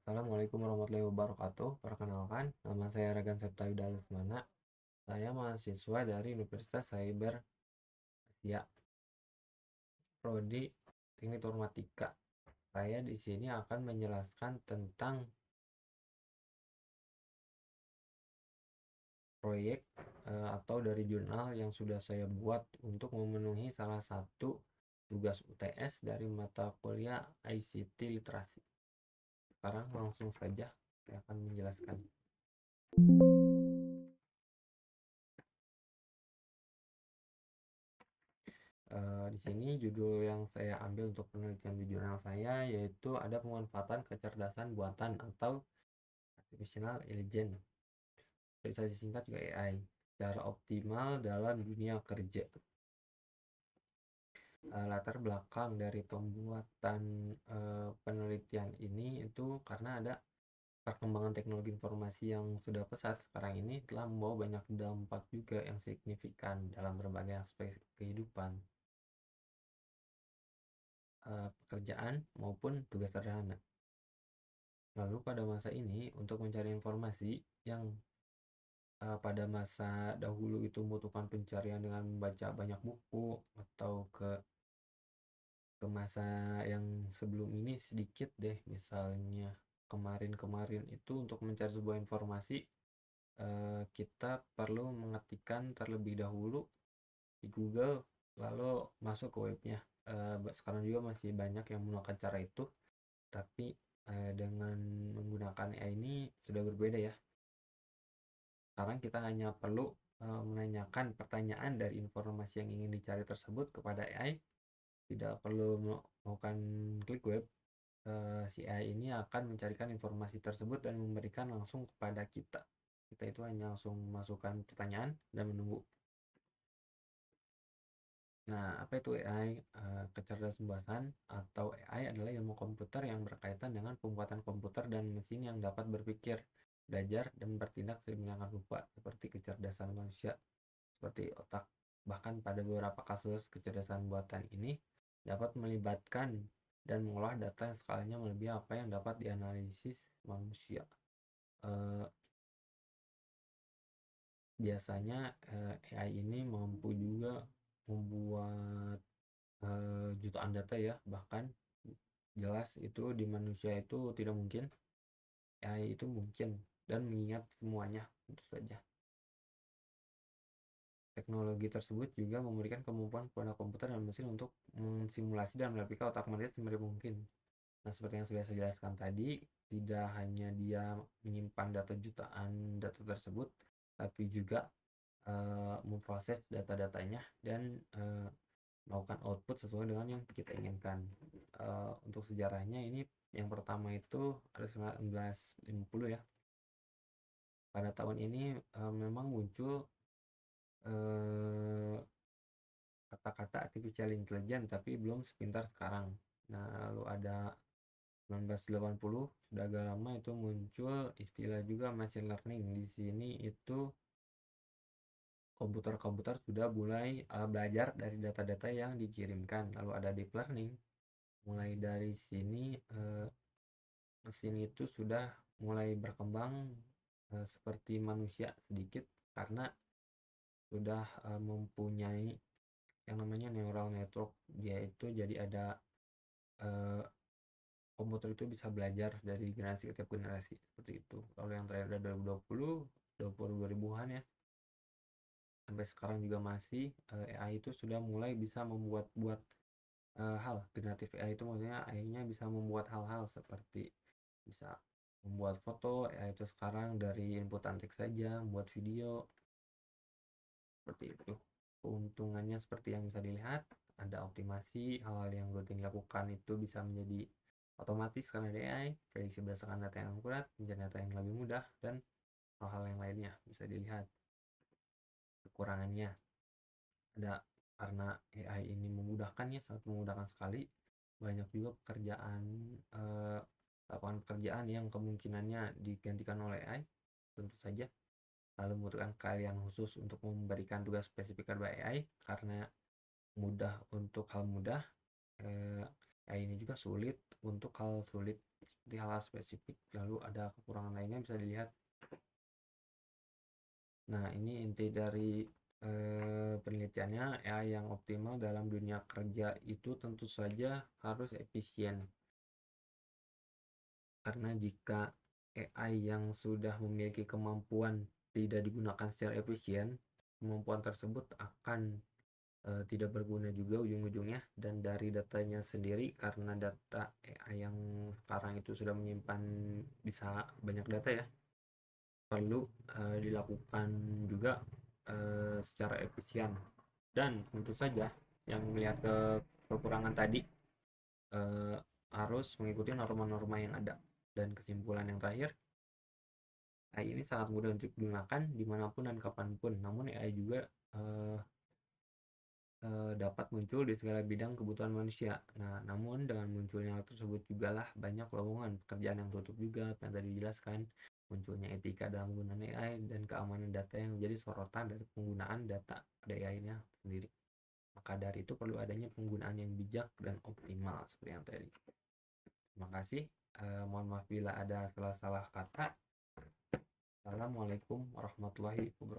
Assalamualaikum warahmatullahi wabarakatuh. Perkenalkan, nama saya Ragan Septayuda Lesmana. Saya mahasiswa dari Universitas Cyber Asia, Prodi Teknik Informatika. Saya di sini akan menjelaskan tentang proyek atau dari jurnal yang sudah saya buat untuk memenuhi salah satu tugas UTS dari mata kuliah ICT Literasi. Sekarang langsung saja saya akan menjelaskan. Di sini judul yang saya ambil untuk penelitian di jurnal saya yaitu ada pemanfaatan kecerdasan buatan atau artificial intelligence, bisa disingkat juga AI, secara optimal dalam dunia kerja. Latar belakang dari pembuatan penelitian ini itu karena ada perkembangan teknologi informasi yang sudah pesat sekarang ini telah membawa banyak dampak juga yang signifikan dalam berbagai aspek kehidupan, pekerjaan maupun tugas sederhana. Lalu pada masa ini untuk mencari informasi yang pada masa dahulu itu membutuhkan pencarian dengan membaca banyak buku, atau ke masa yang sebelum ini sedikit deh, misalnya kemarin-kemarin itu untuk mencari sebuah informasi kita perlu mengetikkan terlebih dahulu di Google lalu masuk ke webnya. Sekarang juga masih banyak yang menggunakan cara itu, tapi dengan menggunakan AI ini sudah berbeda ya. Sekarang kita hanya perlu menanyakan pertanyaan dari informasi yang ingin dicari tersebut kepada AI. Tidak perlu melakukan klik web. Si AI ini akan mencarikan informasi tersebut dan memberikan langsung kepada kita. Kita itu hanya langsung masukkan pertanyaan dan menunggu. Nah, apa itu AI? Kecerdasan buatan atau AI adalah ilmu komputer yang berkaitan dengan pembuatan komputer dan mesin yang dapat berpikir, belajar, dan bertindak sedemikian rupa seperti kecerdasan manusia, seperti otak. Bahkan pada beberapa kasus, kecerdasan buatan ini dapat melibatkan dan mengolah data yang skalanya melebihi apa yang dapat dianalisis manusia. Biasanya AI ini mampu juga membuat jutaan data ya, bahkan jelas itu di manusia itu tidak mungkin. AI itu mungkin dan mengingat semuanya, tentu saja. Teknologi tersebut juga memberikan kemampuan kepada komputer dan mesin untuk mensimulasi dan mereplika otak manusia semirip mungkin. Nah, seperti yang sudah saya jelaskan tadi, tidak hanya dia menyimpan data jutaan data tersebut, tapi juga memproses data-datanya dan melakukan output sesuai dengan yang kita inginkan. Untuk sejarahnya ini yang pertama itu ada 1950 ya. Pada tahun ini memang muncul kata-kata artificial intelligence, tapi belum sepintar sekarang. Nah, lalu ada 1980, sudah agak lama itu muncul istilah juga machine learning. Di sini itu komputer-komputer sudah mulai belajar dari data-data yang dikirimkan. Lalu ada deep learning. Mulai dari sini mesin itu sudah mulai berkembang seperti manusia sedikit, karena sudah mempunyai yang namanya neural network. Dia itu jadi ada komputer itu bisa belajar dari generasi ke tiap generasi seperti itu. Kalau yang terakhir ada 2020 an ya, sampai sekarang juga masih AI itu sudah mulai bisa membuat hal generatif. AI itu maksudnya AI-nya bisa membuat hal-hal seperti bisa membuat foto. AI itu sekarang dari inputan teks saja membuat video seperti itu. Keuntungannya seperti yang bisa dilihat, ada optimasi, hal-hal yang rutin dilakukan itu bisa menjadi otomatis karena ada AI, prediksi berdasarkan data yang akurat, menjadi data yang lebih mudah, dan hal-hal yang lainnya bisa dilihat. Kekurangannya ada karena AI ini memudahkan ya, sangat memudahkan sekali. Banyak juga pekerjaan lapangan pekerjaan yang kemungkinannya digantikan oleh AI, tentu saja. Lalu membutuhkan keahlian khusus untuk memberikan tugas spesifik kepada AI karena mudah untuk hal mudah. AI ini juga sulit untuk hal sulit seperti hal spesifik, lalu ada kekurangan lainnya bisa dilihat. Nah, ini inti dari penelitiannya. AI yang optimal dalam dunia kerja itu tentu saja harus efisien. Karena jika AI yang sudah memiliki kemampuan tidak digunakan secara efisien, kemampuan tersebut akan tidak berguna juga ujung-ujungnya. Dan dari datanya sendiri, karena data AI yang sekarang itu sudah menyimpan bisa banyak data ya, perlu dilakukan juga secara efisien. Dan tentu saja yang melihat kekurangan tadi harus mengikuti norma-norma yang ada. Dan kesimpulan yang terakhir, AI ini sangat mudah untuk digunakan dimanapun dan kapanpun. Namun AI juga dapat muncul di segala bidang kebutuhan manusia. Nah, namun dengan munculnya hal tersebut juga lah banyak lowongan pekerjaan yang tutup juga, yang tadi dijelaskan. Munculnya etika dalam penggunaan AI dan keamanan data yang menjadi sorotan dari penggunaan data AI-nya sendiri. Maka dari itu perlu adanya penggunaan yang bijak dan optimal seperti yang tadi. Terima kasih. Mohon maaf bila ada salah-salah kata. Assalamualaikum warahmatullahi wabarakatuh.